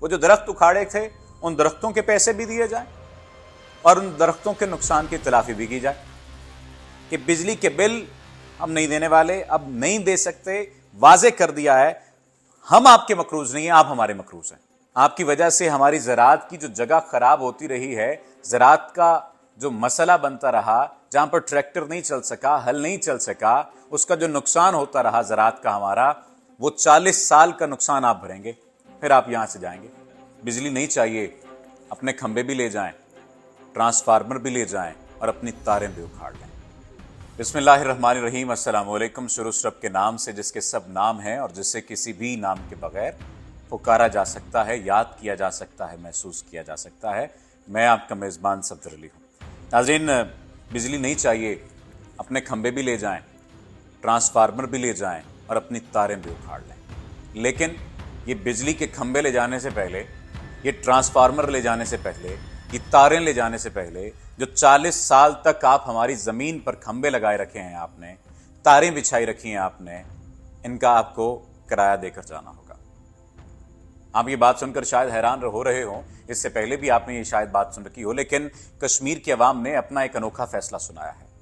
وہ جو درخت اکھاڑے تھے ان درختوں کے پیسے بھی دیے جائیں اور ان درختوں کے نقصان کی تلافی بھی کی جائے کہ بجلی کے بل ہم نہیں دینے والے، اب نہیں دے سکتے، واضح کر دیا ہے ہم آپ کے مقروض نہیں ہیں، آپ ہمارے مقروض ہیں۔ آپ کی وجہ سے ہماری زراعت کی جو جگہ خراب ہوتی رہی ہے، زراعت کا جو مسئلہ بنتا رہا، جہاں پر ٹریکٹر نہیں چل سکا، ہل نہیں چل سکا، اس کا جو نقصان ہوتا رہا زراعت کا ہمارا، وہ 40 سال کا نقصان آپ بھریں گے، پھر آپ یہاں سے جائیں گے۔ بجلی نہیں چاہیے، اپنے کھمبے بھی لے جائیں، ٹرانسفارمر بھی لے جائیں اور اپنی تاریں بھی اکھاڑ لیں۔ بسم اللہ الرحمن الرحیم۔ السلام علیکم۔ شروع اس رب کے نام سے جس کے سب نام ہیں اور جسے کسی بھی نام کے بغیر پکارا جا سکتا ہے، یاد کیا جا سکتا ہے، محسوس کیا جا سکتا ہے۔ میں آپ کا میزبان صفدر علی ہوں۔ ناظرین، بجلی نہیں چاہیے، اپنے کھمبے بھی لے جائیں، ٹرانسفارمر بھی لے جائیں اور اپنی تاریں بھی اکھاڑ لیں، لیکن یہ بجلی کے کھمبے لے جانے سے پہلے، یہ ٹرانسفارمر لے جانے سے پہلے، یہ تاریں لے جانے سے پہلے، جو 40 سال تک آپ ہماری زمین پر کھمبے لگائے رکھے ہیں، آپ نے تاریں بچھائی رکھی ہیں، آپ نے ان کا آپ کو کرایہ دے کر جانا ہوگا۔ آپ یہ بات سن کر شاید حیران ہو رہے ہوں، اس سے پہلے بھی آپ نے یہ شاید بات سن رکھی ہو، لیکن کشمیر کی عوام نے اپنا ایک انوکھا فیصلہ سنایا ہے۔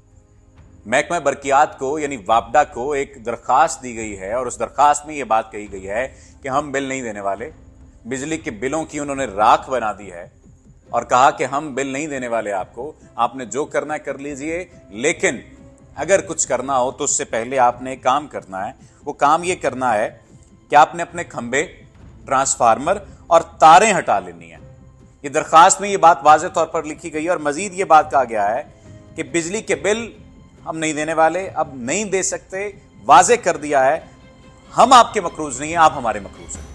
محکمہ برقیات کو یعنی واپڈا کو ایک درخواست دی گئی ہے اور اس درخواست میں یہ بات کہی گئی ہے کہ ہم بل نہیں دینے والے۔ بجلی کے بلوں کی انہوں نے راکھ بنا دی ہے اور کہا کہ ہم بل نہیں دینے والے، آپ نے جو کرنا ہے کر لیجئے، لیکن اگر کچھ کرنا ہو تو اس سے پہلے آپ نے ایک کام کرنا ہے۔ وہ کام یہ کرنا ہے کہ آپ نے اپنے کھمبے، ٹرانسفارمر اور تاریں ہٹا لینی ہیں۔ یہ درخواست میں یہ بات واضح طور پر لکھی گئی ہے اور مزید یہ بات کہا گیا ہے کہ بجلی کے بل ہم نہیں دینے والے، اب نہیں دے سکتے، واضح کر دیا ہے ہم آپ کے مقروض نہیں ہیں، آپ ہمارے مقروض ہیں۔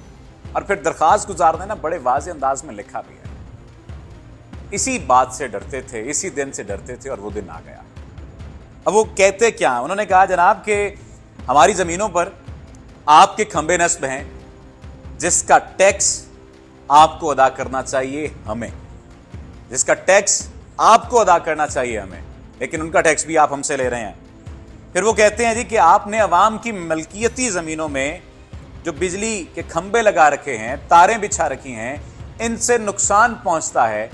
اور پھر درخواست گزار نے بڑے واضح انداز میں لکھا بھی ہے۔ اسی بات سے ڈرتے تھے، اسی دن سے ڈرتے تھے اور وہ دن آ گیا۔ اب وہ کہتے کیا؟ انہوں نے کہا جناب کہ ہماری زمینوں پر آپ کے کھمبے نصب ہیں جس کا ٹیکس آپ کو ادا کرنا چاہیے ہمیں، جس کا ٹیکس آپ کو ادا کرنا چاہیے ہمیں، لیکن ان کا ٹیکس بھی آپ ہم سے لے رہے ہیں۔ پھر وہ کہتے ہیں جی کہ آپ نے عوام کی ملکیتی زمینوں میں جو بجلی کے کھمبے لگا رکھے ہیں، تاریں بچھا رکھی ہیں، ان سے نقصان پہنچتا ہے۔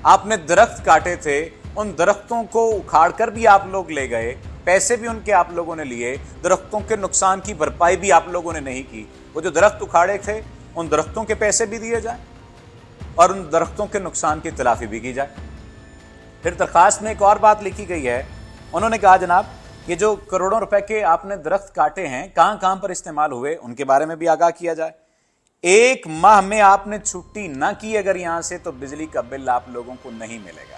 آپ نے درخت کاٹے تھے، ان درختوں کو اکھاڑ کر بھی آپ لوگ لے گئے، پیسے بھی ان کے آپ لوگوں نے لیے، درختوں کے نقصان کی بھرپائی بھی آپ لوگوں نے نہیں کی۔ وہ جو درخت اکھاڑے تھے ان درختوں کے پیسے بھی دیے جائیں اور ان درختوں کے نقصان کی تلافی بھی کی جائے۔ پھر درخواست میں ایک اور بات لکھی گئی ہے، انہوں نے کہا جناب یہ جو کروڑوں روپے کے آپ نے درخت کاٹے ہیں کہاں کہاں پر استعمال ہوئے ان کے بارے میں بھی آگاہ کیا جائے۔ 1 ماہ میں آپ نے چھٹی نہ کی اگر یہاں سے تو بجلی کا بل آپ لوگوں کو نہیں ملے گا۔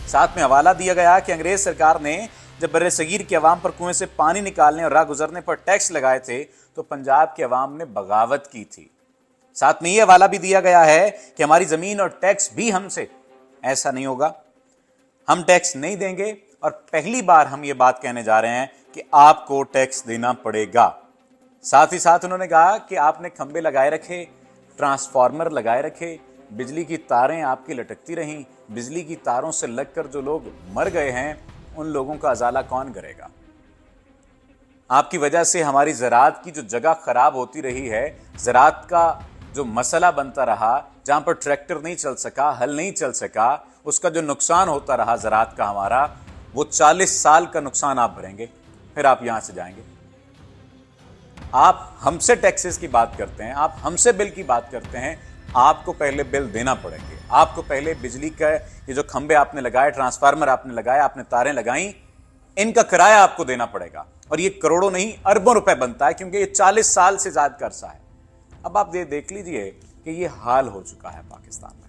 ساتھ میں حوالہ دیا گیا کہ انگریز سرکار نے جب بر صغیر کے عوام پر کنویں سے پانی نکالنے اور راہ گزرنے پر ٹیکس لگائے تھے تو پنجاب کے عوام نے بغاوت کی تھی۔ ساتھ میں یہ حوالہ بھی دیا گیا ہے کہ ہماری زمین اور ٹیکس بھی ہم سے، ایسا نہیں ہوگا، ہم ٹیکس نہیں دیں گے اور پہلی بار ہم یہ بات کہنے جا رہے ہیں کہ آپ کو ٹیکس دینا پڑے گا۔ ساتھ ہی ساتھ انہوں نے کہا کہ آپ نے کھمبے لگائے رکھے، ٹرانسفارمر لگائے رکھے، بجلی کی تاریں آپ کی لٹکتی رہیں، بجلی کی تاروں سے لگ کر جو لوگ مر گئے ہیں ان لوگوں کا ازالہ کون کرے گا؟ آپ کی وجہ سے ہماری زراعت کی جو جگہ خراب ہوتی رہی ہے، زراعت کا جو مسئلہ بنتا رہا، جہاں پر ٹریکٹر نہیں چل سکا، ہل نہیں چل سکا، اس کا جو نقصان ہوتا رہا زراعت کا ہمارا، وہ 40 سال کا نقصان آپ بھریں گے، پھر آپ یہاں سے جائیں گے۔ آپ ہم سے ٹیکسز کی بات کرتے ہیں، آپ ہم سے بل کی بات کرتے ہیں، آپ کو پہلے بل دینا پڑیں گے۔ آپ کو پہلے بجلی کا یہ جو کھمبے آپ نے لگائے، ٹرانسفارمر آپ نے لگائے، آپ نے تاریں لگائیں، ان کا کرایہ آپ کو دینا پڑے گا اور یہ کروڑوں نہیں اربوں روپے بنتا ہے کیونکہ یہ 40 سال سے زیادہ کا عرصہ ہے۔ اب آپ دیکھ لیجئے کہ یہ حال ہو چکا ہے پاکستان میں۔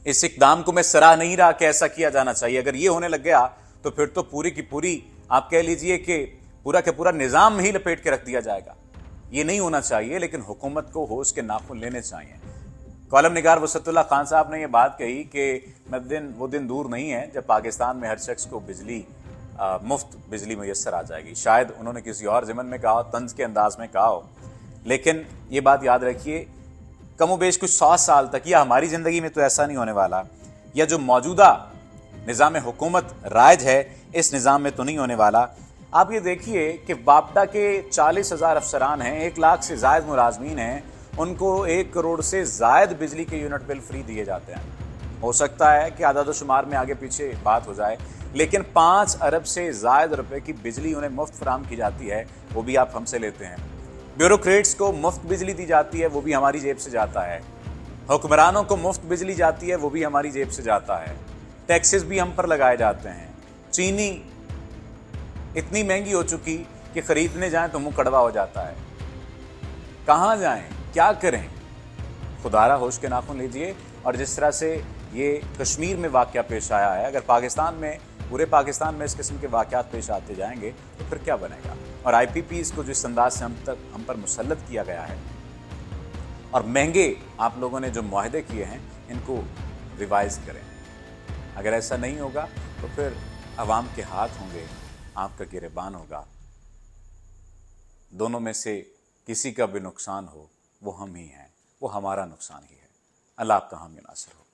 اس اقدام کو میں سراہ نہیں رہا کہ ایسا کیا جانا چاہیے۔ اگر یہ ہونے لگ گیا تو پھر تو پوری کی پوری آپ کہہ لیجئے کہ پورا کا پورا نظام ہی لپیٹ کے رکھ دیا جائے گا۔ یہ نہیں ہونا چاہیے، لیکن حکومت کو ہوش کے ناخن لینے چاہیے۔ کالم نگار وسعت اللہ خان صاحب نے یہ بات کہی کہ وہ دن دور نہیں ہے جب پاکستان میں ہر شخص کو مفت بجلی میسر آ جائے گی۔ شاید انہوں نے کسی اور ضمن میں کہا ہو، طنز کے انداز میں کہا ہو، لیکن یہ بات یاد رکھیے کم و بیش کچھ 100 سال تک، یا ہماری زندگی میں تو ایسا نہیں ہونے والا، یا جو موجودہ نظام حکومت رائج ہے اس نظام میں تو نہیں ہونے والا۔ آپ یہ دیکھیے کہ واپڈا کے 40,000 افسران ہیں، 1 لاکھ سے زائد ملازمین ہیں، ان کو 1 کروڑ سے زائد بجلی کے یونٹ بل فری دیے جاتے ہیں. ہو سکتا ہے کہ اعداد و شمار میں آگے پیچھے بات ہو جائے، لیکن 5 ارب سے زائد روپے کی بجلی انہیں مفت فراہم کی جاتی ہے، وہ بھی آپ ہم سے لیتے ہیں. بیوروکریٹس کو مفت بجلی دی جاتی ہے، وہ بھی ہماری جیب سے جاتا ہے. حکمرانوں کو مفت بجلی جاتی ہے، وہ بھی ہماری جیب سے جاتا ہے. ٹیکسز بھی ہم پر لگائے جاتے ہیں. چینی اتنی مہنگی ہو چکی کہ خریدنے جائیں تو منہ کڑوا ہو جاتا ہے. کہاں جائیں، کیا کریں؟ خدارا ہوش کے ناخن لیجئے. اور جس طرح سے یہ کشمیر میں واقعہ پیش آیا ہے، اگر پاکستان میں، پورے پاکستان میں اس قسم کے واقعات پیش آتے جائیں گے تو پھر کیا بنے گا؟ اور آئی پی پیز کو جس انداز سے ہم پر مسلط کیا گیا ہے، اور مہنگے آپ لوگوں نے جو معاہدے کیے ہیں، ان کو ریوائز کریں. اگر ایسا نہیں ہوگا تو پھر عوام کے ہاتھ ہوں گے، آپ کا گریبان ہوگا. دونوں میں سے کسی کا بھی نقصان ہو وہ ہم ہی ہیں، وہ ہمارا نقصان ہی ہے. اللہ آپ کا حامی ناصر ہو.